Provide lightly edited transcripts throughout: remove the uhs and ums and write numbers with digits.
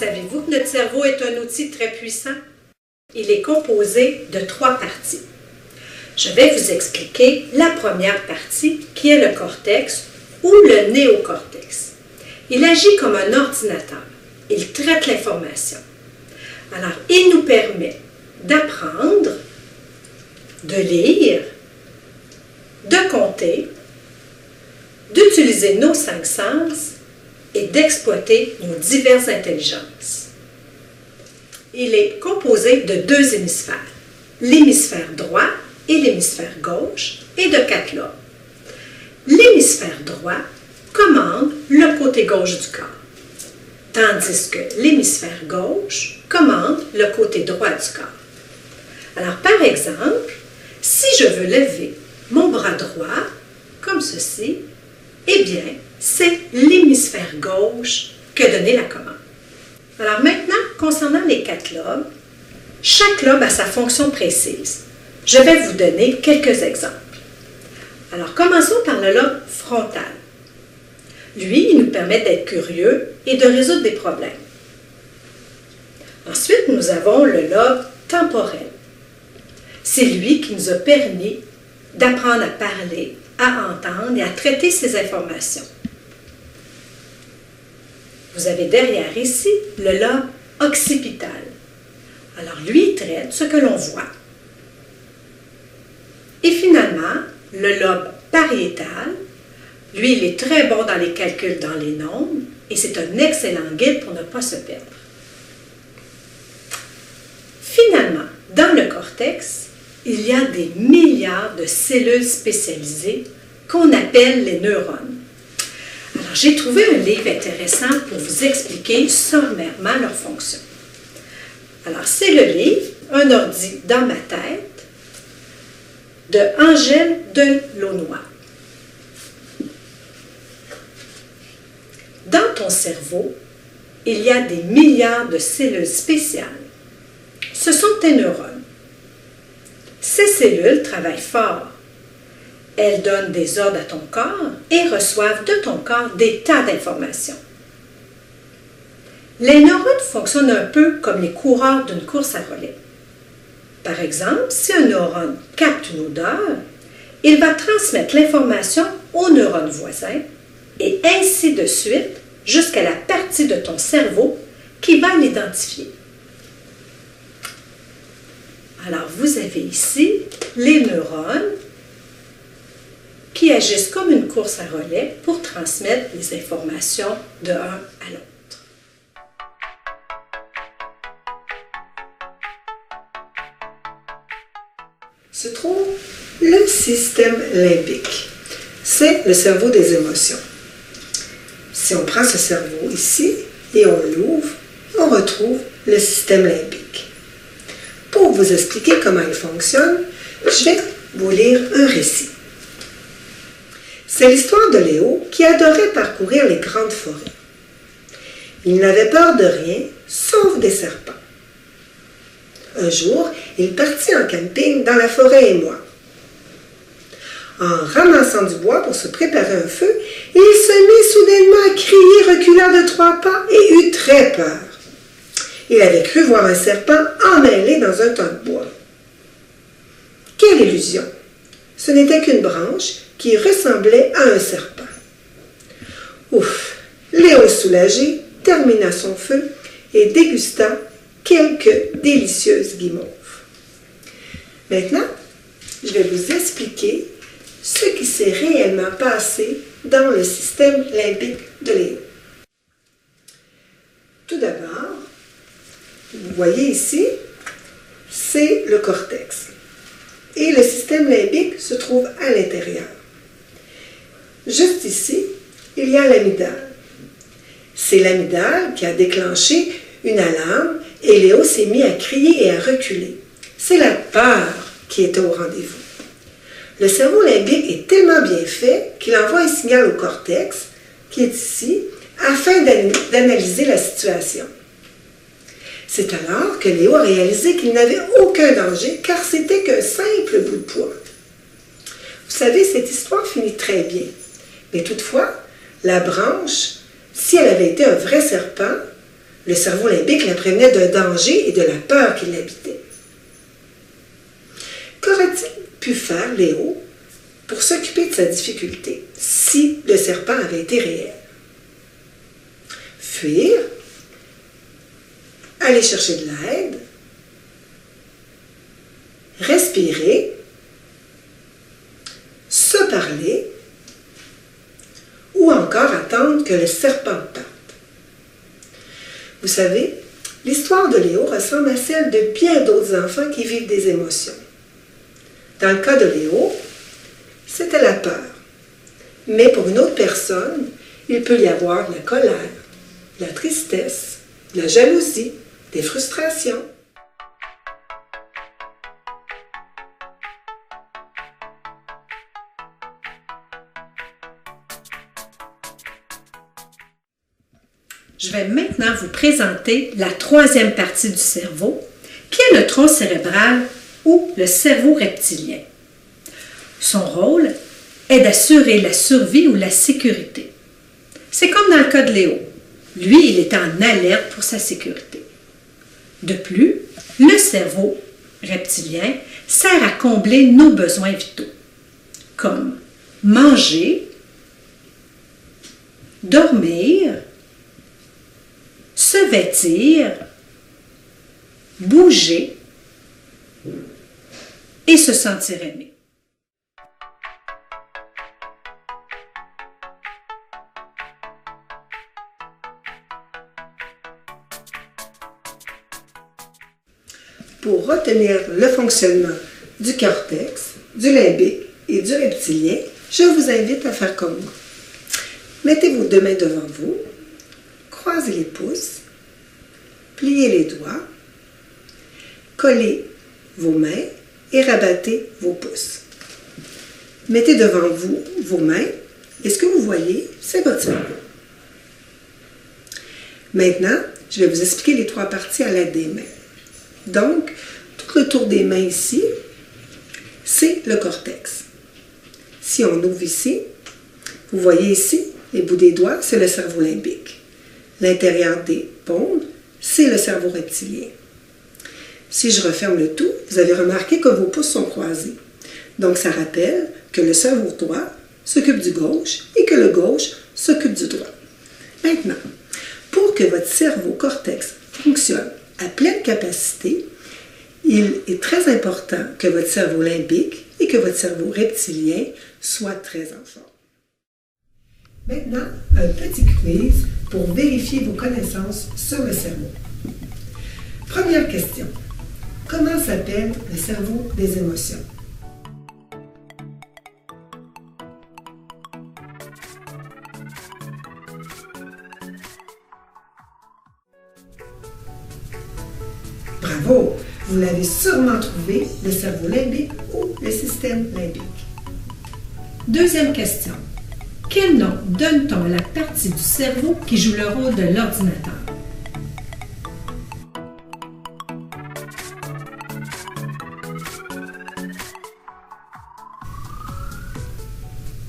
Savez-vous que notre cerveau est un outil très puissant? Il est composé de 3 parties. Je vais vous expliquer la première partie qui est le cortex ou le néocortex. Il agit comme un ordinateur. Il traite l'information. Alors, il nous permet d'apprendre, de lire, de compter, d'utiliser nos 5 sens et d'exploiter nos diverses intelligences. Il est composé de 2 hémisphères, l'hémisphère droit et l'hémisphère gauche, et de 4 lobes. L'hémisphère droit commande le côté gauche du corps, tandis que l'hémisphère gauche commande le côté droit du corps. Alors, par exemple, si je veux lever mon bras droit, comme ceci, eh bien, c'est l'hémisphère gauche qui a donné la commande. Alors maintenant, concernant les 4 lobes, chaque lobe a sa fonction précise. Je vais vous donner quelques exemples. Alors, commençons par le lobe frontal. Lui, il nous permet d'être curieux et de résoudre des problèmes. Ensuite, nous avons le lobe temporel. C'est lui qui nous a permis d'apprendre à parler, à entendre et à traiter ces informations. Vous avez derrière ici le lobe occipital. Alors, lui, il traite ce que l'on voit. Et finalement, le lobe pariétal, lui, il est très bon dans les calculs dans les nombres et c'est un excellent guide pour ne pas se perdre. Finalement, dans le cortex, il y a des milliards de cellules spécialisées qu'on appelle les neurones. Alors, j'ai trouvé un livre intéressant pour vous expliquer sommairement leur fonction. Alors, c'est le livre « Un ordi dans ma tête » de Angèle Delaunoy. Dans ton cerveau, il y a des milliards de cellules spéciales. Ce sont tes neurones. Ces cellules travaillent fort. Elles donnent des ordres à ton corps et reçoivent de ton corps des tas d'informations. Les neurones fonctionnent un peu comme les coureurs d'une course à relais. Par exemple, si un neurone capte une odeur, il va transmettre l'information au neurone voisin et ainsi de suite jusqu'à la partie de ton cerveau qui va l'identifier. Alors, vous avez ici les neurones qui agissent comme une course à relais pour transmettre les informations d'un à l'autre. Se trouve le système limbique. C'est le cerveau des émotions. Si on prend ce cerveau ici et on l'ouvre, on retrouve le système limbique. Pour vous expliquer comment il fonctionne, je vais vous lire un récit. C'est l'histoire de Léo qui adorait parcourir les grandes forêts. Il n'avait peur de rien, sauf des serpents. Un jour, il partit en camping dans la forêt émoire. En ramassant du bois pour se préparer un feu, il se mit soudainement à crier, recula de 3 pas et eut très peur. Il avait cru voir un serpent emmêlé dans un tas de bois. Quelle illusion! Ce n'était qu'une branche qui ressemblait à un serpent. Ouf! Léo, soulagé, termina son feu et dégusta quelques délicieuses guimauves. Maintenant, je vais vous expliquer ce qui s'est réellement passé dans le système limbique de Léo. Tout d'abord, vous voyez ici, c'est le cortex. Et le système limbique se trouve à l'intérieur. Juste ici, il y a l'amygdale. C'est l'amygdale qui a déclenché une alarme et Léo s'est mis à crier et à reculer. C'est la peur qui était au rendez-vous. Le cerveau limbique est tellement bien fait qu'il envoie un signal au cortex, qui est ici, afin d'analyser la situation. C'est alors que Léo a réalisé qu'il n'avait aucun danger, car c'était qu'un simple bout de poids. Vous savez, cette histoire finit très bien. Mais toutefois, la branche, si elle avait été un vrai serpent, Le cerveau limbique la prévenait d'un danger et de la peur qui l'habitait. Qu'aurait-il pu faire Léo pour s'occuper de sa difficulté si le serpent avait été réel? Fuir, aller chercher de l'aide, respirer, se parler ou encore attendre que le serpent parte. Vous savez, l'histoire de Léo ressemble à celle de bien d'autres enfants qui vivent des émotions. Dans le cas de Léo, c'était la peur. Mais pour une autre personne, il peut y avoir de la colère, de la tristesse, de la jalousie, des frustrations. Je vais maintenant vous présenter la troisième partie du cerveau, qui est le tronc cérébral ou le cerveau reptilien. Son rôle est d'assurer la survie ou la sécurité. C'est comme dans le cas de Léo. Lui, il est en alerte pour sa sécurité. De plus, le cerveau reptilien sert à combler nos besoins vitaux, comme manger, dormir, se vêtir, bouger et se sentir aimé. Pour retenir le fonctionnement du cortex, du limbique et du reptilien, je vous invite à faire comme moi. Mettez vos deux mains devant vous, croisez les pouces, pliez les doigts, collez vos mains et rabattez vos pouces. Mettez devant vous vos mains et ce que vous voyez, c'est votre cerveau. Maintenant, je vais vous expliquer les trois parties à l'aide des mains. Donc, tout le tour des mains ici, c'est le cortex. Si on ouvre ici, vous voyez ici, les bouts des doigts, c'est le cerveau limbique. L'intérieur des paumes, c'est le cerveau reptilien. Si je referme le tout, vous avez remarqué que vos pouces sont croisés. Donc, ça rappelle que le cerveau droit s'occupe du gauche et que le gauche s'occupe du droit. Maintenant, pour que votre cerveau cortex fonctionne à pleine capacité, il est très important que votre cerveau limbique et que votre cerveau reptilien soient très en forme. Maintenant, un petit quiz pour vérifier vos connaissances sur le cerveau. Première question. Comment s'appelle le cerveau des émotions? Bravo! Vous l'avez sûrement trouvé, le cerveau limbique ou le système limbique. Deuxième question. Quel nom donne-t-on à la partie du cerveau qui joue le rôle de l'ordinateur?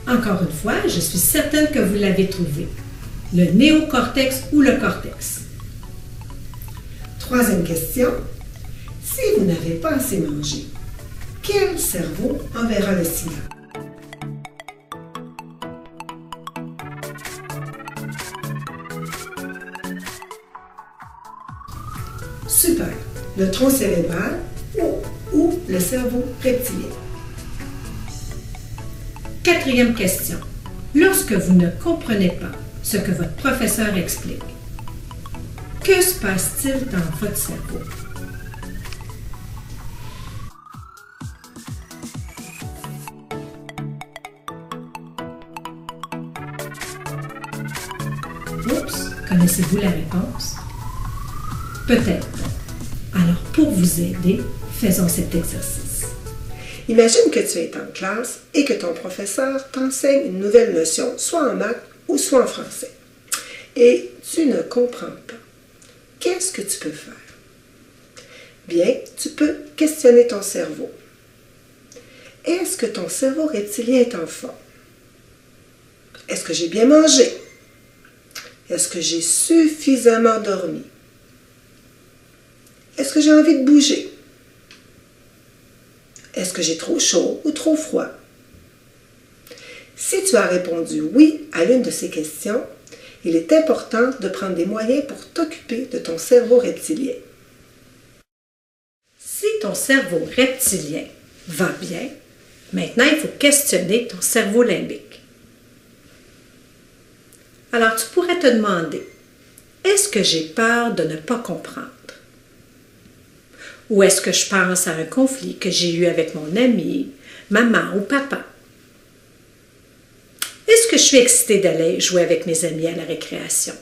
Encore une fois, je suis certaine que vous l'avez trouvé. Le néocortex ou le cortex. Troisième question. Si vous n'avez pas assez mangé, quel cerveau enverra le signal? Super! Le tronc cérébral ou le cerveau reptilien. Quatrième question. Lorsque vous ne comprenez pas ce que votre professeur explique, que se passe-t-il dans votre cerveau? Oups, connaissez-vous la réponse? Peut-être. Alors, pour vous aider, faisons cet exercice. Imagine que tu es en classe et que ton professeur t'enseigne une nouvelle notion, soit en maths ou soit en français. Et tu ne comprends pas. Qu'est-ce que tu peux faire? Bien, tu peux questionner ton cerveau. Est-ce que ton cerveau reptilien est en forme? Est-ce que j'ai bien mangé? Est-ce que j'ai suffisamment dormi? Est-ce que j'ai envie de bouger? Est-ce que j'ai trop chaud ou trop froid? Si tu as répondu oui à l'une de ces questions, il est important de prendre des moyens pour t'occuper de ton cerveau reptilien. Si ton cerveau reptilien va bien, maintenant il faut questionner ton cerveau limbique. Alors tu pourrais te demander, est-ce que j'ai peur de ne pas comprendre? Ou est-ce que je pense à un conflit que j'ai eu avec mon ami, maman ou papa? Est-ce que je suis excitée d'aller jouer avec mes amis à la récréation?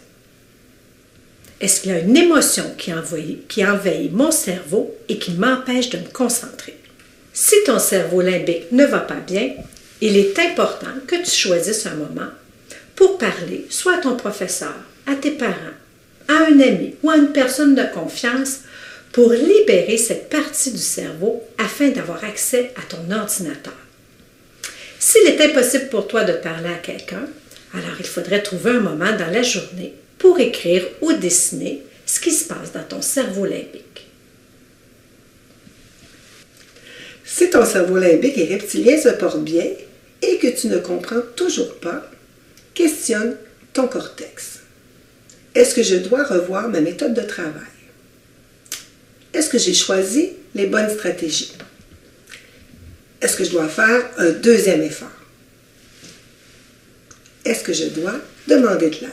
Est-ce qu'il y a une émotion qui envahit mon cerveau et qui m'empêche de me concentrer? Si ton cerveau limbique ne va pas bien, il est important que tu choisisses un moment pour parler soit à ton professeur, à tes parents, à un ami ou à une personne de confiance pour libérer cette partie du cerveau afin d'avoir accès à ton ordinateur. S'il est impossible pour toi de parler à quelqu'un, alors il faudrait trouver un moment dans la journée pour écrire ou dessiner ce qui se passe dans ton cerveau limbique. Si ton cerveau limbique et reptilien se portent bien et que tu ne comprends toujours pas, questionne ton cortex. Est-ce que je dois revoir ma méthode de travail? Est-ce que j'ai choisi les bonnes stratégies? Est-ce que je dois faire un deuxième effort? Est-ce que je dois demander de l'aide?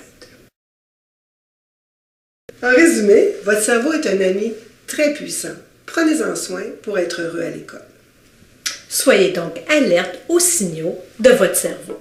En résumé, votre cerveau est un ami très puissant. Prenez-en soin pour être heureux à l'école. Soyez donc alerte aux signaux de votre cerveau.